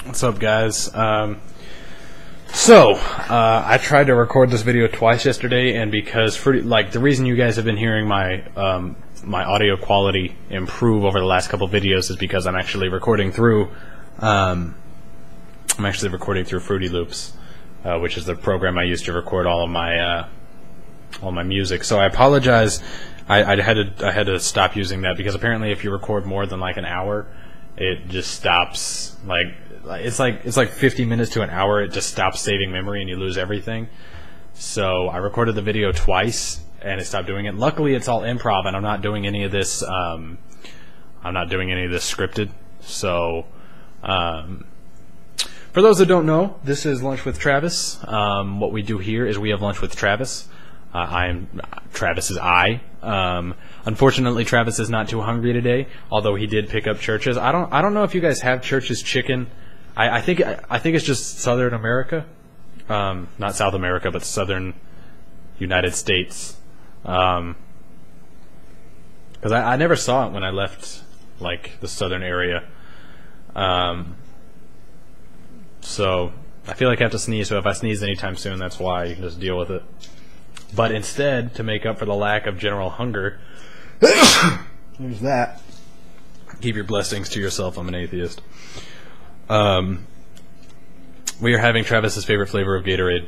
What's up, guys? I tried to record this video twice yesterday, and because the reason you guys have been hearing my my audio quality improve over the last couple videos is because I'm actually recording through Fruity Loops, which is the program I use to record all my music. So I apologize. I had to stop using that because apparently if you record more than like an hour, it just stops. It's like 50 minutes to an hour. It just stops saving memory and you lose everything. So I recorded the video twice and it stopped doing it. Luckily, it's all improv and I'm not doing any of this. I'm not doing any of this scripted. So for those that don't know, this is Lunch with Travis. What we do here is we have lunch with Travis. Travis is I. Unfortunately, Travis is not too hungry today. Although he did pick up Church's. I don't know if you guys have Church's chicken. I think it's just Southern America, not South America, but Southern United States. Because I never saw it when I left like the southern area. So I feel like I have to sneeze. So if I sneeze anytime soon, that's why. You can just deal with it. But instead, to make up for the lack of general hunger, there's that. Keep your blessings to yourself. I'm an atheist. We are having Travis's favorite flavor of Gatorade,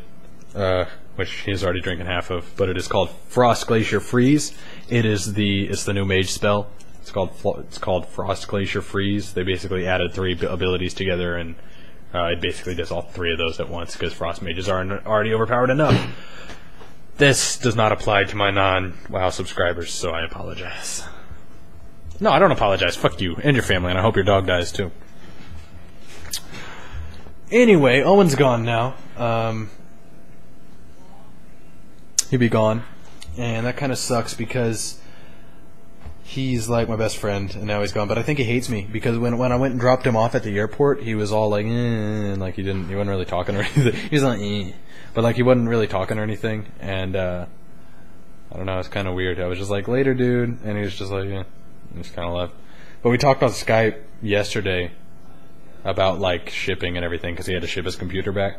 which he's already drinking half of, but it is called Frost Glacier Freeze. It's the new mage spell. It's called Frost Glacier Freeze. They basically added 3 abilities together, and it basically does all 3 of those at once because Frost mages are already overpowered enough. This does not apply to my non-WoW subscribers, so I apologize. No, I don't apologize. Fuck you and your family, and I hope your dog dies too. Anyway, Owen's gone now. He'd be gone, and that kind of sucks because he's like my best friend, and now he's gone. But I think he hates me because when I went and dropped him off at the airport, he was all like, and like he wasn't really talking or anything. He was like, but like he wasn't really talking or anything, and I don't know, it's kind of weird. I was just like, later, dude, and he was just like, yeah, and just kind of left. But we talked on Skype yesterday about like shipping and everything because he had to ship his computer back,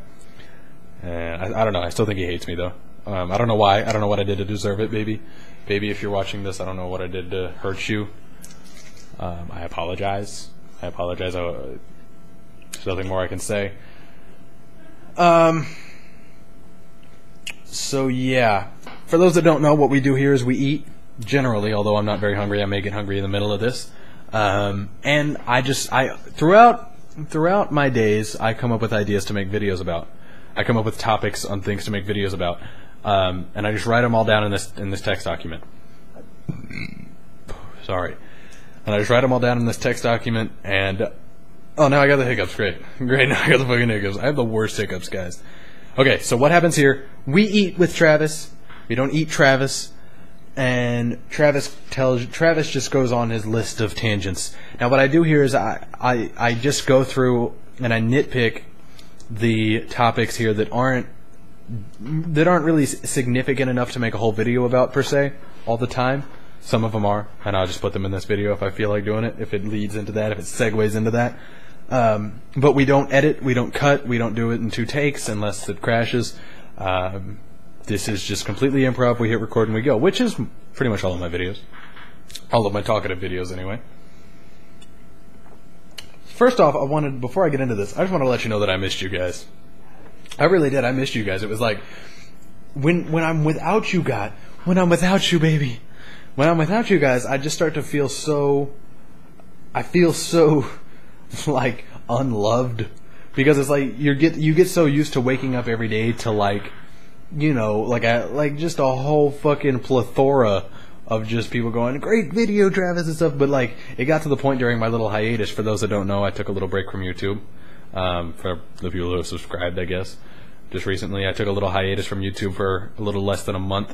and I don't know. I still think he hates me though. I don't know why. I don't know what I did to deserve it, baby. Baby, if you're watching this, I don't know what I did to hurt you. I apologize. There's nothing more I can say. So yeah, for those that don't know, what we do here is we eat generally. Although I'm not very hungry, I may get hungry in the middle of this. And throughout my days, I come up with ideas to make videos about. I come up with topics on things to make videos about. And I just write them all down in this text document. Sorry. And I just write them all down in this text document, and oh, now I got the hiccups. Great, now I got the fucking hiccups. I have the worst hiccups, guys. Okay, so what happens here? We eat with Travis. We don't eat Travis. And Travis just goes on his list of tangents. Now what I do here is I just go through and I nitpick the topics here that aren't really significant enough to make a whole video about per se all the time. Some of them are, and I'll just put them in this video if I feel like doing it, if it leads into that, if it segues into that. But we don't edit, we don't cut, we don't do it in 2 takes unless it crashes. This is just completely improv. We hit record and we go, which is pretty much all of my videos. All of my talkative videos anyway. First off, before I get into this, I just want to let you know that I missed you guys. I really did. I missed you guys. It was like when I'm without you, baby. When I'm without you guys, I just start to feel so. I feel so like unloved because it's like you get so used to waking up every day to like, you know, like just a whole fucking plethora of just people going, great video, Travis, and stuff. But like it got to the point during my little hiatus. For those that don't know, I took a little break from YouTube. For the people who have subscribed, I guess, just recently, I took a little hiatus from YouTube for a little less than a month.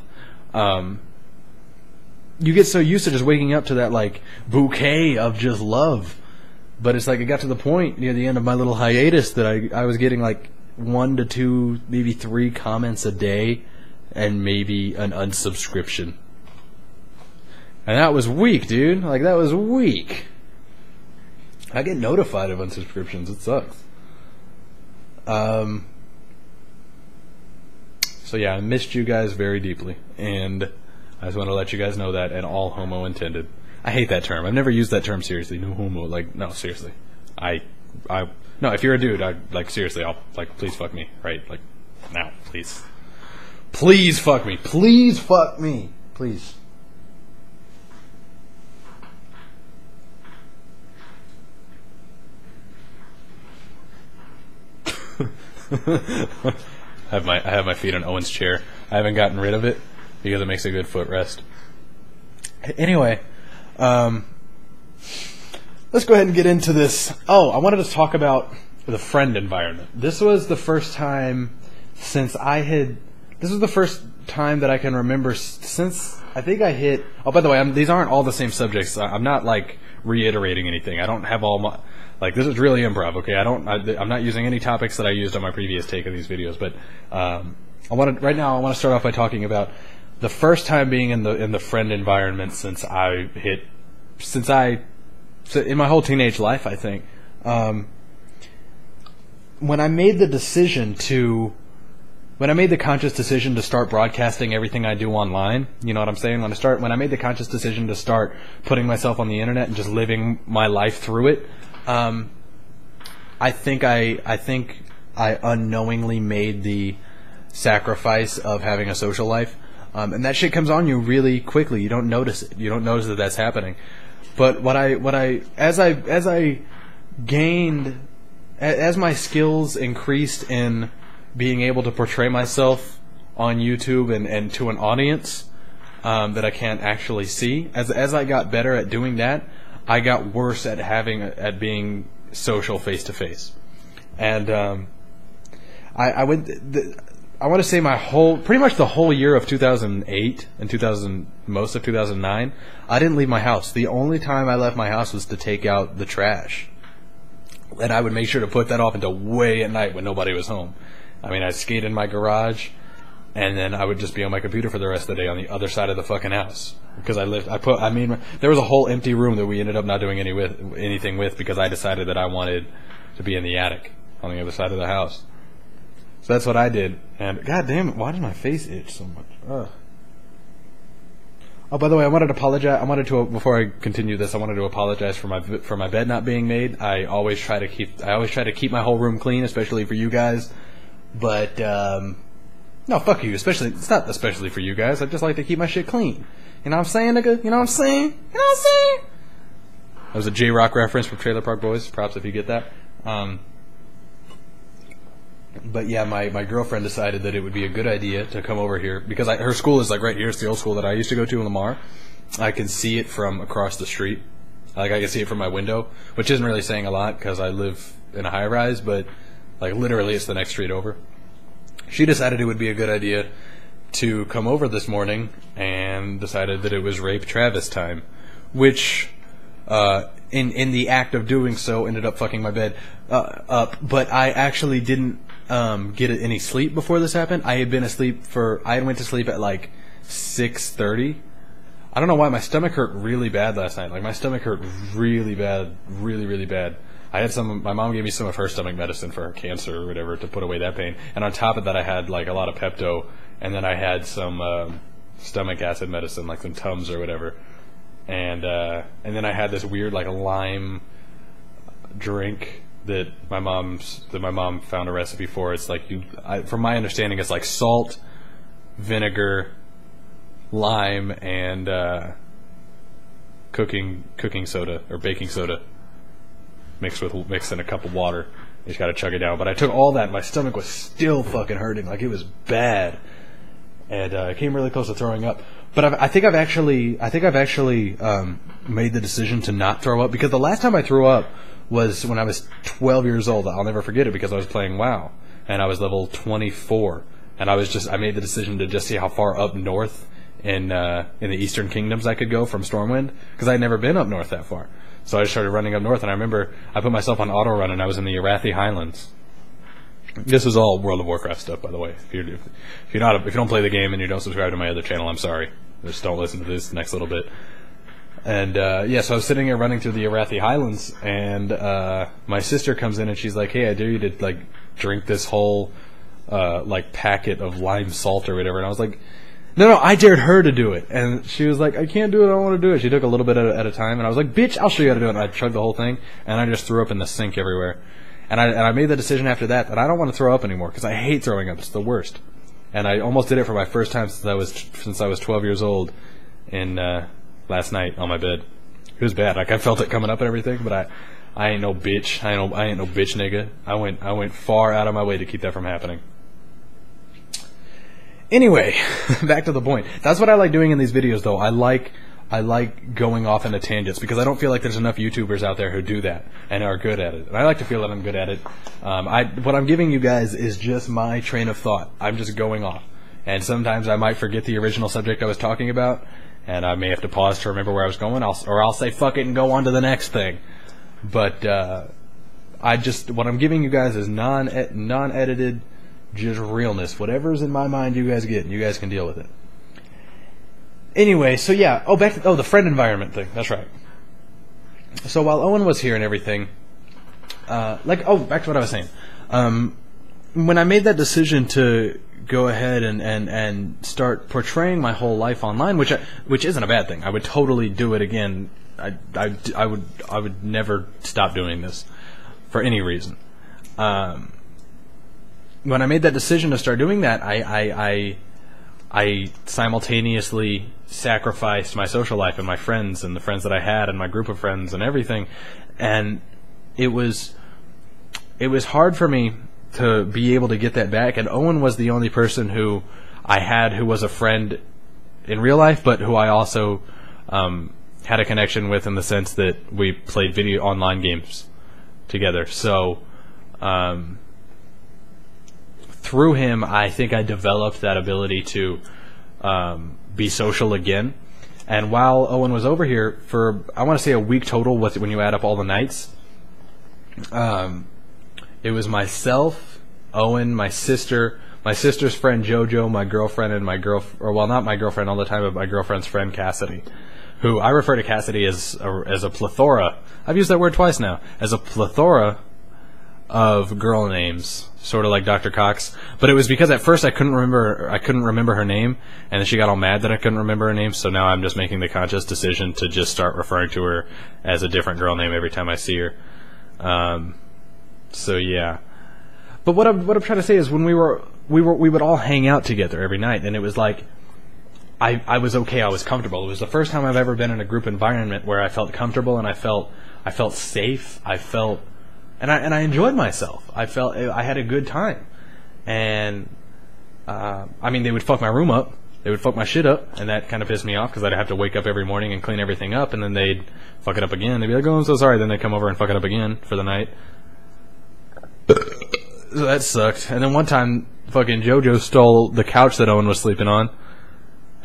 You get so used to just waking up to that like bouquet of just love, but it's like it got to the point near the end of my little hiatus that I was getting like 1 to 2, maybe 3 comments a day, and maybe an unsubscription. And that was weak, dude. Like, that was weak. I get notified of unsubscriptions. It sucks. So yeah, I missed you guys very deeply, and I just want to let you guys know that, and all homo intended. I hate that term. I've never used that term seriously. No homo. Like, no, seriously. No, if you're a dude, seriously, I'll, please fuck me, right? Like, now, please. Please fuck me. Please fuck me. Please. I have my feet on Owen's chair. I haven't gotten rid of it because it makes a good footrest. Anyway, let's go ahead and get into this. Oh, I wanted to talk about the friend environment. This was the first time since this was the first time that I can remember since I think I hit. Oh, by the way, these aren't all the same subjects. I'm not reiterating anything. I don't have all my. This is really improv, okay? I'm not using any topics that I used on my previous take of these videos, but right now I want to start off by talking about the first time being in the friend environment since in my whole teenage life, I think. When I made the conscious decision to start broadcasting everything I do online, you know what I'm saying? When I made the conscious decision to start putting myself on the internet and just living my life through it, I think I unknowingly made the sacrifice of having a social life, and that shit comes on you really quickly. You don't notice it. You don't notice that that's happening. But as my skills increased in being able to portray myself on YouTube and to an audience that I can't actually see, as I got better at doing that, I got worse at being social face to face, and I want to say pretty much the whole year of 2008 and most of 2009, I didn't leave my house. The only time I left my house was to take out the trash, and I would make sure to put that off until way at night when nobody was home. I mean, I'd skate in my garage, and then I would just be on my computer for the rest of the day on the other side of the fucking house. Because there was a whole empty room that we ended up not doing anything with because I decided that I wanted to be in the attic on the other side of the house. So that's what I did. And god damn it, why does my face itch so much? Ugh. Oh, by the way, I wanted to apologize. Before I continue this, I wanted to apologize for my bed not being made. I always try to keep my whole room clean, especially for you guys. But no, fuck you. It's not especially for you guys. I just like to keep my shit clean. You know what I'm saying, nigga? You know what I'm saying? You know what I'm saying? That was a J-Rock reference from Trailer Park Boys. Props if you get that. But yeah, my girlfriend decided that it would be a good idea to come over here because her school is right here. It's the old school that I used to go to in Lamar. I can see it from across the street. I can see it from my window, which isn't really saying a lot because I live in a high-rise, but literally it's the next street over. She decided it would be a good idea to come over this morning and decided that it was Rape Travis time, which in the act of doing so ended up fucking my bed up. But I actually didn't get any sleep before this happened. I went to sleep at 6:30. I don't know why my stomach hurt really bad last night. My stomach hurt really bad, really, really bad. My mom gave me some of her stomach medicine for her cancer or whatever to put away that pain. And on top of that, I had a lot of Pepto, and then I had some stomach acid medicine, some Tums or whatever. And then I had this weird lime drink that my mom found a recipe for. It's from my understanding, it's salt, vinegar, lime, and cooking soda or baking soda. Mixed in a cup of water. You just gotta chug it down. But I took all that and my stomach was still fucking hurting. It was bad. And I came really close to throwing up. But I think I've actually made the decision to not throw up, because the last time I threw up was when I was 12 years old. I'll never forget it because I was playing WoW and I was level 24, and I made the decision to just see how far up north in the Eastern Kingdoms I could go from Stormwind, because I'd never been up north that far. So I just started running up north, and I remember I put myself on auto run, and I was in the Arathi Highlands. This is all World of Warcraft stuff, by the way. If you don't play the game and you don't subscribe to my other channel, I'm sorry. Just don't listen to this next little bit. And so I was sitting here running through the Arathi Highlands, and my sister comes in and she's like, "Hey, I dare you to drink this whole like packet of lime salt or whatever. And I was like, no, I dared her to do it. And she was like, I can't do it, I don't want to do it. She took a little bit at a time, and I was like, bitch, I'll show you how to do it. And I chugged the whole thing, and I just threw up in the sink everywhere. And I made the decision after that I don't want to throw up anymore, because I hate throwing up. It's the worst. And I almost did it for my first time since I was 12 years old, in last night on my bed. It was bad. Like, I felt it coming up and everything, but I ain't no bitch. I ain't no bitch nigga. I went far out of my way to keep that from happening. Anyway, back to the point. That's what I like doing in these videos, though. I like going off into tangents, because I don't feel like there's enough YouTubers out there who do that and are good at it. And I like to feel that I'm good at it. What I'm giving you guys is just my train of thought. I'm just going off. And sometimes I might forget the original subject I was talking about, and I may have to pause to remember where I was going, or I'll say fuck it and go on to the next thing. But what I'm giving you guys is non-edited, just realness. Whatever's in my mind, you guys get, and you guys can deal with it. Anyway, so yeah. Back to the friend environment thing. That's right. So while Owen was here and everything, back to what I was saying. When I made that decision to go ahead and start portraying my whole life online, which isn't a bad thing. I would totally do it again. I would never stop doing this for any reason. When I made that decision to start doing that, I simultaneously sacrificed my social life and my friends and the friends that I had and my group of friends and everything. And it was hard for me to be able to get that back. And Owen was the only person who I had who was a friend in real life, but who I also had a connection with in the sense that we played video online games together. So through him, I think I developed that ability to be social again. And while Owen was over here for, I want to say, a week total, when you add up all the nights, it was myself, Owen, my sister's friend JoJo, my girlfriend, and not my girlfriend all the time, but my girlfriend's friend Cassidy, who I refer to Cassidy as a plethora. I've used that word twice now, as a plethora of girl names, sort of like Dr. Cox. But it was because at first I couldn't remember her name, and then she got all mad that I couldn't remember her name. So now I'm just making the conscious decision to just start referring to her as a different girl name every time I see her. So yeah. But what I'm trying to say is, when we would all hang out together every night, and it was like I was okay, I was comfortable. It was the first time I've ever been in a group environment where I felt comfortable and I felt safe. And I enjoyed myself. I felt I had a good time. And I mean, they would fuck my room up. They would fuck my shit up, and that kind of pissed me off, because I'd have to wake up every morning and clean everything up, and then they'd fuck it up again. They'd be like, "Oh, I'm so sorry." Then they'd come over and fuck it up again for the night. So that sucked. And then one time, fucking JoJo stole the couch that Owen was sleeping on,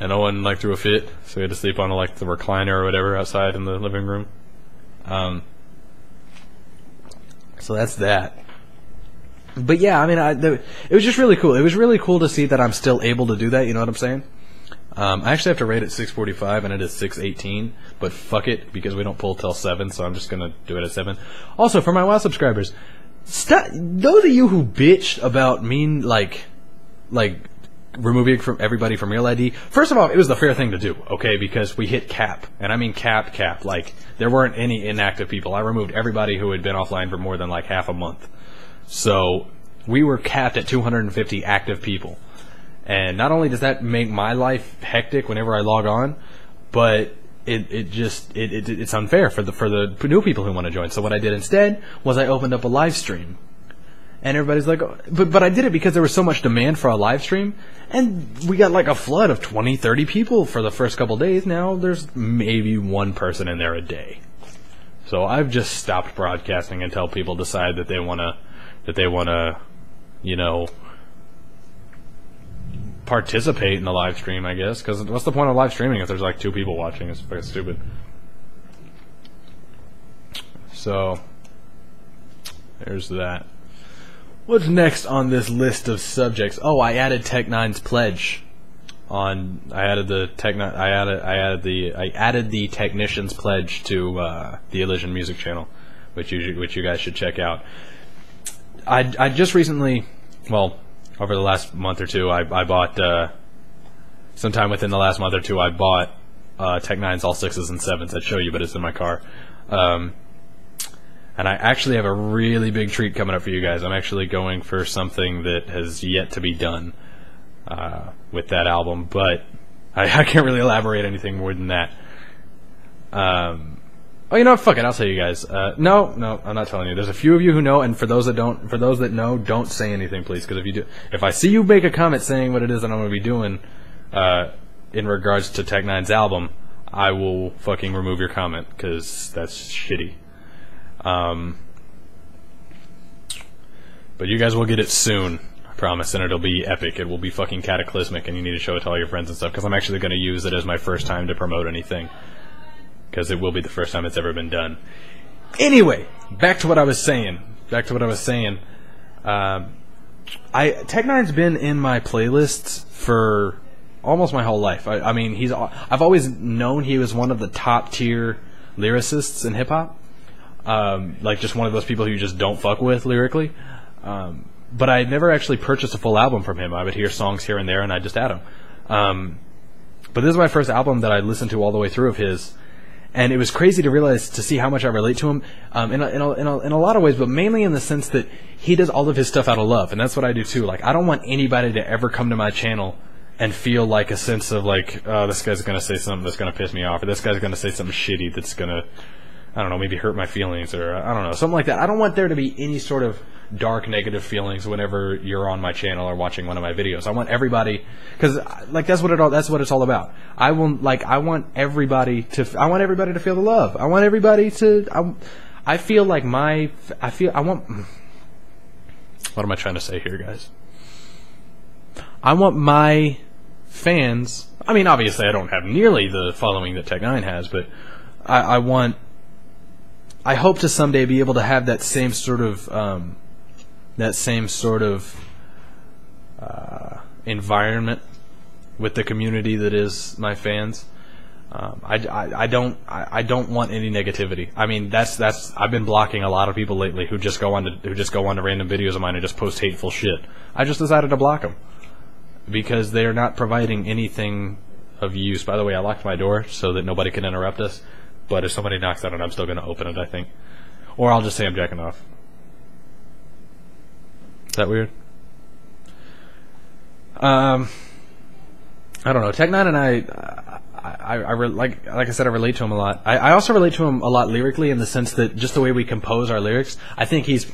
and Owen threw a fit, so he had to sleep on the recliner or whatever outside in the living room. So that's that. But yeah, I mean, it was just really cool. It was really cool to see that I'm still able to do that. You know what I'm saying? I actually have to rate it 6:45, and it is 6:18. But fuck it, because we don't pull till 7, so I'm just gonna do it at 7. Also, for my WoW subscribers, those of you who bitched about me removing from everybody from Real ID. First of all, it was the fair thing to do, okay? Because we hit cap, and I mean cap. There weren't any inactive people. I removed everybody who had been offline for more than half a month. So we were capped at 250 active people. And not only does that make my life hectic whenever I log on, but it's unfair for the new people who want to join. So what I did instead was I opened up a live stream. And everybody's like, oh, but I did it because there was so much demand for a live stream, and we got a flood of 20, 30 people for the first couple days. Now there's maybe one person in there a day. So I've just stopped broadcasting until people decide that they wanna, participate in the live stream, I guess. Because what's the point of live streaming if there's 2 people watching? It's fucking stupid. So there's that. What's next on this list of subjects? Oh, I added Tech9's pledge. I added the Technician's pledge to the Elysian Music channel, which you guys should check out. I just recently, well, over the last month or two, I bought, sometime within the last month or two, I bought Tech 9's all 6s and 7s. I'd show you, but it's in my car. And I actually have a really big treat coming up for you guys. I'm actually going for something that has yet to be done with that album, but I can't really elaborate anything more than that. Oh, you know what? Fuck it. I'll tell you guys. No, I'm not telling you. There's a few of you who know, and for those that know, don't say anything, please. Because if I see you make a comment saying what it is that I'm going to be doing in regards to Tech 9's album, I will fucking remove your comment because that's shitty. But you guys will get it soon, I promise, and it'll be epic. It will be fucking cataclysmic, and you need to show it to all your friends and stuff. Because I'm actually going to use it as my first time to promote anything. Because it will be the first time it's ever been done. Anyway, back to what I was saying. Tech 9's been in my playlists for almost my whole life. I mean, I've always known he was one of the top tier lyricists in hip hop. Like just one of those people who you just don't fuck with lyrically. But I never actually purchased a full album from him. I would hear songs here and there, and I'd just add them. But this is my first album that I listened to all the way through of his. And it was crazy to see how much I relate to him in a lot of ways, but mainly in the sense that he does all of his stuff out of love, and that's what I do too. Like, I don't want anybody to ever come to my channel and feel like a sense of like, oh, this guy's gonna say something that's gonna piss me off, or this guy's gonna say something shitty that's gonna, I don't know, maybe hurt my feelings, or I don't know, something like that. I don't want there to be any sort of dark negative feelings whenever you're on my channel or watching one of my videos. I want everybody, because like that's what it's all about. I want everybody to feel the love. I want everybody to. I feel like I want. What am I trying to say here, guys? I want my fans. I mean, obviously, I don't have nearly the following that Tech 9 has, but I hope to someday be able to have that same sort of environment with the community that is my fans. I don't want any negativity. I mean, I've been blocking a lot of people lately who just go on to random videos of mine and just post hateful shit. I just decided to block them because they are not providing anything of use. By the way, I locked my door so that nobody can interrupt us. But if somebody knocks on it, I'm still going to open it, I think. Or I'll just say I'm jacking off. Is that weird? I don't know. Tech 9 and like I said, I relate to him a lot. I also relate to him a lot lyrically in the sense that just the way we compose our lyrics. I think he's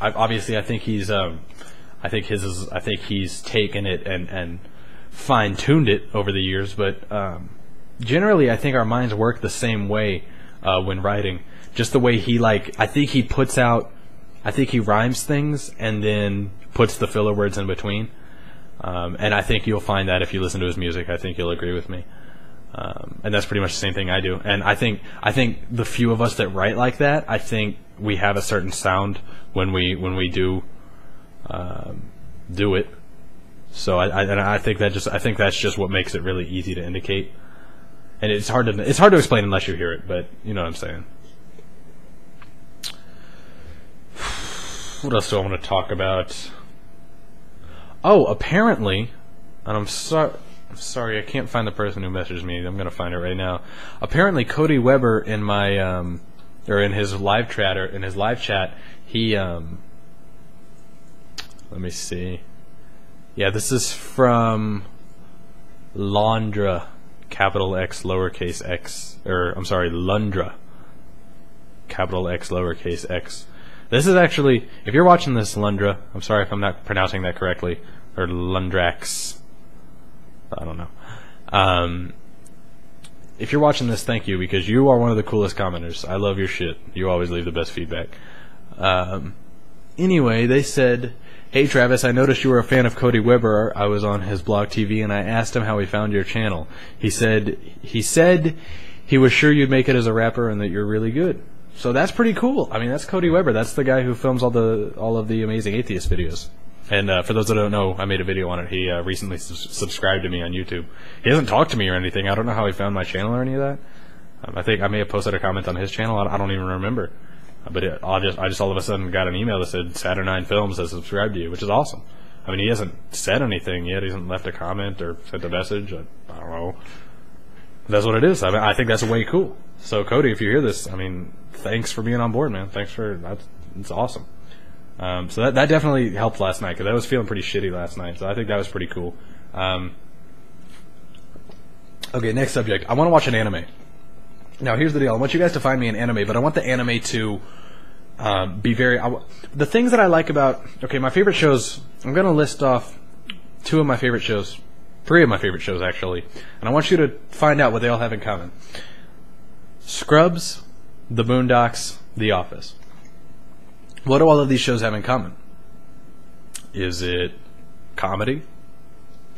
taken it and fine-tuned it over the years. But generally, I think our minds work the same way when writing. Just the way he I think he rhymes things and then puts the filler words in between. And I think you'll find that if you listen to his music. I think you'll agree with me. And that's pretty much the same thing I do. And I think the few of us that write like that, I think we have a certain sound when we do it. So I think that's just what makes it really easy to indicate. And it's hard to explain unless you hear it, but you know what I'm saying. What else do I want to talk about? Oh, apparently, and I'm sorry, I can't find the person who messaged me. I'm gonna find it right now. Apparently, Cody Weber in in his live chat, he let me see. Yeah, this is from Londra, capital X, lowercase x, or I'm sorry, Lundra, capital X, lowercase x. This is actually, if you're watching this, Lundra, I'm sorry if I'm not pronouncing that correctly, or Lundrax, I don't know. If you're watching this, thank you, because you are one of the coolest commenters. I love your shit. You always leave the best feedback. Anyway, they said, "Hey Travis, I noticed you were a fan of Cody Weber. I was on his blog TV and I asked him how he found your channel. He said he was sure you'd make it as a rapper and that you're really good." So that's pretty cool. I mean, that's Cody Weber. That's the guy who films all of the Amazing Atheist videos. And for those that don't know, I made a video on it. He recently subscribed to me on YouTube. He hasn't talked to me or anything. I don't know how he found my channel or any of that. I think I may have posted a comment on his channel. I don't even remember. But I just all of a sudden got an email that said Saturnine Films has subscribed to you, which is awesome. I mean, he hasn't said anything yet. He hasn't left a comment or sent a message. I don't know. That's what it is. I mean, I think that's way cool. So, Cody, if you hear this, I mean, thanks for being on board, man. Thanks for that. It's awesome. So that definitely helped last night because I was feeling pretty shitty last night. So I think that was pretty cool. Okay, next subject. I want to watch an anime. Now, here's the deal. I want you guys to find me an anime, but I want the anime to be very... the things that I like about... Okay, my favorite shows... I'm going to list off 2 of my favorite shows. 3 of my favorite shows, actually. And I want you to find out what they all have in common. Scrubs, The Boondocks, The Office. What do all of these shows have in common? Is it comedy?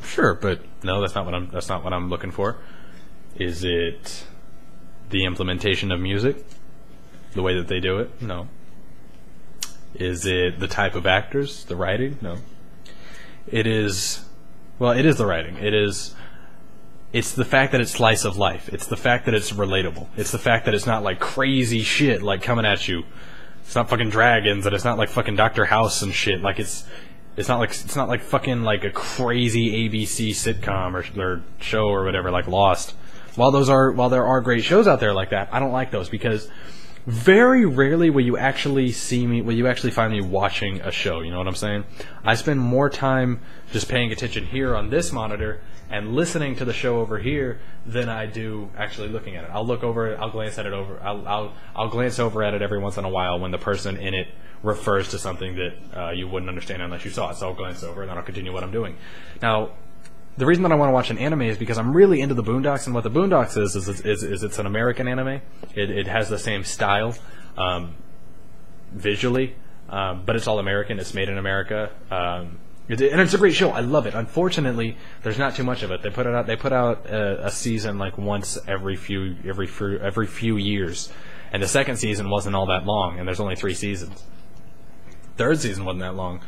Sure, but no, that's not what I'm looking for. Is it the implementation of music? The way that they do it? No. Is it the type of actors? The writing? No. It is the writing. It's the fact that it's slice of life. It's the fact that it's relatable. It's the fact that it's not like crazy shit like coming at you. It's not fucking dragons, and it's not like fucking Dr. House and shit. Like it's not like fucking like a crazy ABC sitcom or show or whatever like Lost. While there are great shows out there like that, I don't like those because very rarely will you actually find me watching a show. You know what I'm saying? I spend more time just paying attention here on this monitor and listening to the show over here than I do actually looking at it. I'll look over it. I'll glance at it over. I'll glance over at it every once in a while when the person in it refers to something that you wouldn't understand unless you saw it. So I'll glance over and then I'll continue what I'm doing. Now, the reason that I want to watch an anime is because I'm really into the Boondocks, and what the Boondocks is it's an American anime. It has the same style visually, but it's all American. It's made in America. And it's a great show. I love it. Unfortunately, there's not too much of it. They put out a season like once every few years, and the second season wasn't all that long. And there's only 3 seasons. Third season wasn't that long,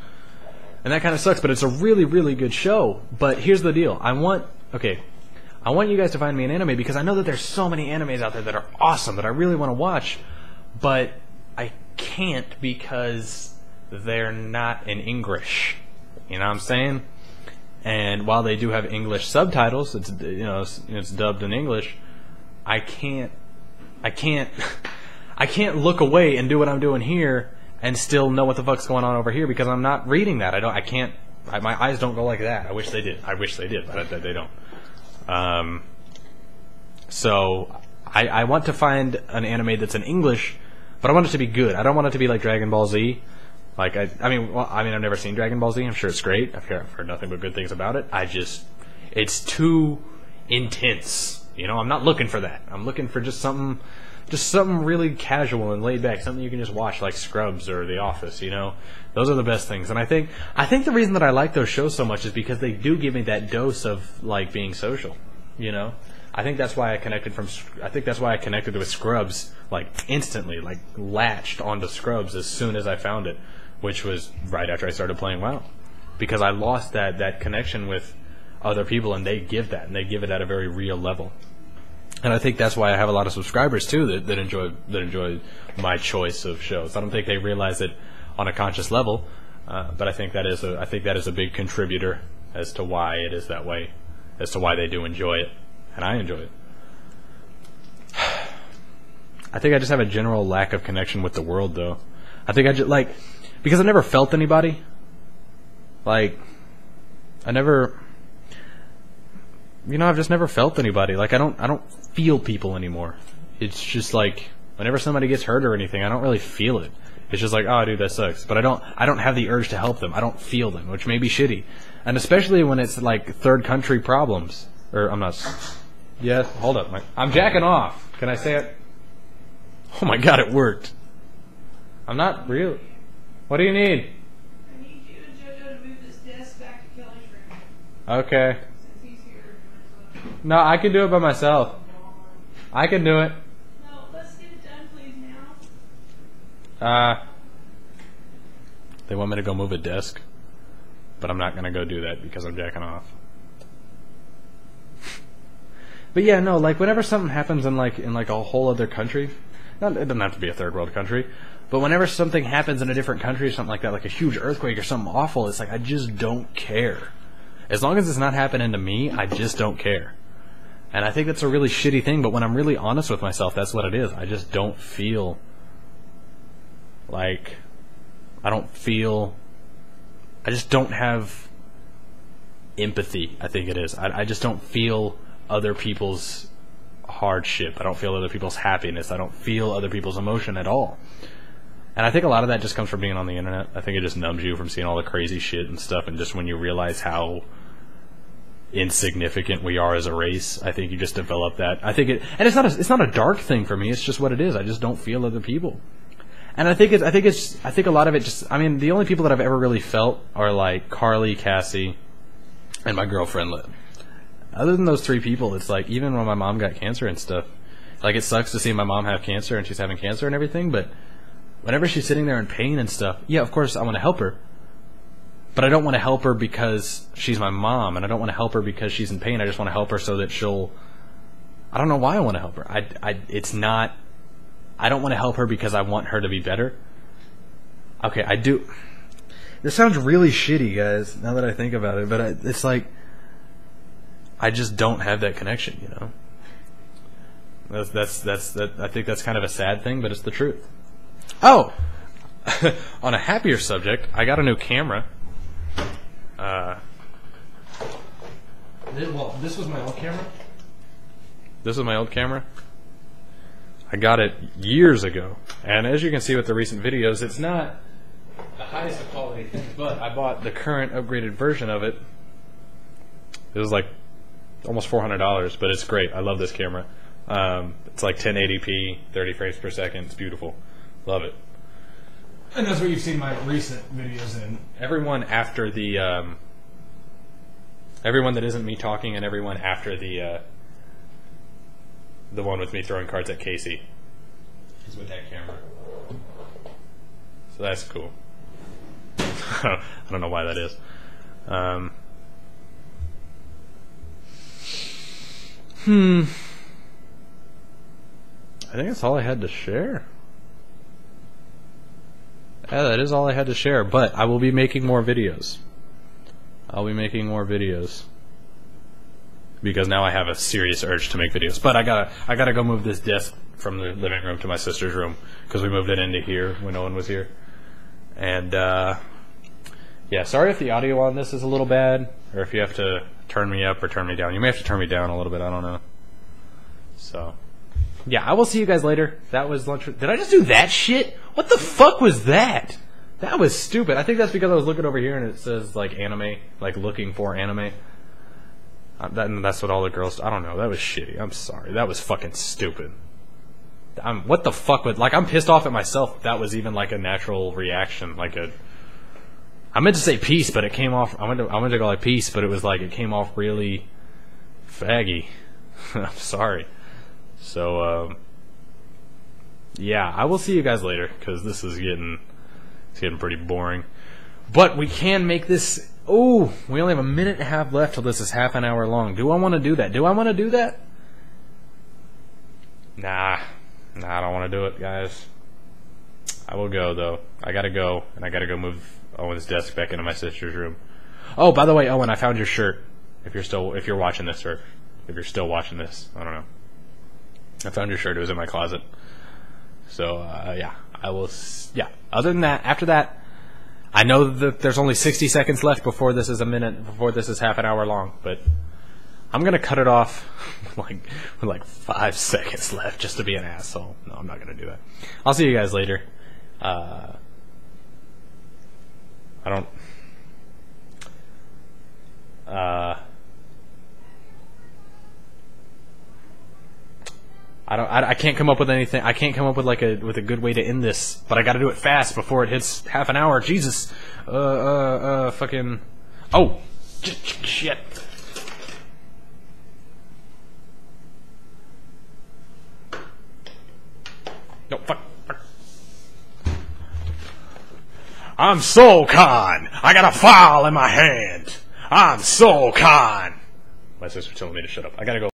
and that kind of sucks. But it's a really, really good show. But here's the deal. I want you guys to find me an anime because I know that there's so many animes out there that are awesome that I really want to watch, but I can't because they're not in English. You know what I'm saying? And while they do have English subtitles, it's dubbed in English. I can't look away and do what I'm doing here and still know what the fuck's going on over here because I'm not reading that. My eyes don't go like that. I wish they did, but they don't. So I want to find an anime that's in English, but I want it to be good. I don't want it to be like Dragon Ball Z. Like I've never seen Dragon Ball Z. I'm sure it's great. I've heard nothing but good things about it. It's too intense. You know, I'm not looking for that. I'm looking for just something really casual and laid back, something you can just watch like Scrubs or The Office. You know, those are the best things. And I think the reason that I like those shows so much is because they do give me that dose of like being social. You know, I think that's why I connected with Scrubs like instantly, like latched onto Scrubs as soon as I found it. Which was right after I started playing WoW. Because I lost that connection with other people, and they give that, and they give it at a very real level. And I think that's why I have a lot of subscribers, too, that enjoy my choice of shows. I don't think they realize it on a conscious level, but I think that is a big contributor as to why it is that way, as to why they do enjoy it, and I enjoy it. I think I just have a general lack of connection with the world, though. I think because I never felt anybody. Like, I've just never felt anybody. Like, I don't feel people anymore. It's just like, whenever somebody gets hurt or anything, I don't really feel it. It's just like, oh, dude, that sucks. But I don't have the urge to help them. I don't feel them, which may be shitty. And especially when it's like third country problems. Or, I'm not... Yeah, hold up. I'm jacking off. Can I say it? Oh my god, it worked. I'm not real... What do you need? I need you and JoJo to move this desk back to Kelly's room. Okay. Since he's here. No, I can do it by myself. I can do it. No, let's get it done, please, now. They want me to go move a desk, but I'm not going to go do that because I'm jacking off. But yeah, no, like whenever something happens in a whole other country, it doesn't have to be a third world country, but whenever something happens in a different country or something like that, like a huge earthquake or something awful, it's like I just don't care. As long as it's not happening to me, I just don't care. And I think that's a really shitty thing, but when I'm really honest with myself, that's what it is. I just don't feel like... I just don't have empathy, I think it is. I just don't feel other people's hardship. I don't feel other people's happiness. I don't feel other people's emotion at all. And I think a lot of that just comes from being on the internet. I think it just numbs you from seeing all the crazy shit and stuff, and just when you realize how insignificant we are as a race, I think you just develop that. I think it's not a dark thing for me. It's just what it is. I just don't feel other people. And I think a lot of it just, I mean, the only people that I've ever really felt are like Carly, Cassie, and my girlfriend Liv. Other than those three people, it's like, even when my mom got cancer and stuff, like, it sucks to see my mom have cancer and she's having cancer and everything, but whenever she's sitting there in pain and stuff, yeah, of course I want to help her. But I don't want to help her because she's my mom, and I don't want to help her because she's in pain. I just want to help her so that she'll... I don't know why I want to help her. I don't want to help her because I want her to be better. Okay, I do... This sounds really shitty, guys, now that I think about it, but it's like... I just don't have that connection, you know? I think that's kind of a sad thing, but it's the truth. Oh! On a happier subject, I got a new camera. This was my old camera. This was my old camera. I got it years ago, and as you can see with the recent videos, it's not the highest of quality thing, but I bought the current upgraded version of it. It was like almost $400, but it's great. I love this camera. It's like 1080p, 30 frames per second. It's beautiful. Love it. And that's what you've seen my recent videos in. Everyone after the, everyone that isn't me talking, and everyone after the one with me throwing cards at Casey is with that camera. So that's cool. I don't know why that is. I think that's all I had to share. Yeah, that is all I had to share, but I will be making more videos. I'll be making more videos. Because now I have a serious urge to make videos. But I gotta go move this desk from the living room to my sister's room, because we moved it into here when no one was here. And yeah, sorry if the audio on this is a little bad, or if you have to turn me up or turn me down. You may have to turn me down a little bit, I don't know. So yeah, I will see you guys later. That was lunch. Did I just do that shit? What the fuck was that? That was stupid. I think that's because I was looking over here and it says like anime, like looking for anime. That's what all the girls... I don't know. That was shitty. I'm sorry. That was fucking stupid. What the fuck would... Like, I'm pissed off at myself. That was even like a natural reaction. Like a... I meant to say peace, but it came off... I went to go like peace, but it was like... It came off really... faggy. I'm sorry. So, yeah. I will see you guys later, because this is getting... It's getting pretty boring. But we can make this... Oh, we only have a minute and a half left till this is half an hour long. Do I want to do that? Do I want to do that? Nah, I don't want to do it, guys. I will go, though. I gotta go, and I gotta go move Owen's desk back into my sister's room. Oh, by the way, Owen, I found your shirt. If you're watching this, or if you're still watching this, I don't know. I found your shirt. It was in my closet. So, yeah, I will. Yeah. Other than that, after that. I know that there's only 60 seconds left before this is a minute, before this is half an hour long, but I'm going to cut it off with like 5 seconds left just to be an asshole. No, I'm not going to do that. I'll see you guys later. I can't come up with anything. I can't come up with with a good way to end this, but I got to do it fast before it hits half an hour. Jesus. Fucking. Oh, shit. No, fuck. I'm Soul Khan. I got a file in my hand. I'm Soul Khan. My sister's telling me to shut up. I gotta go.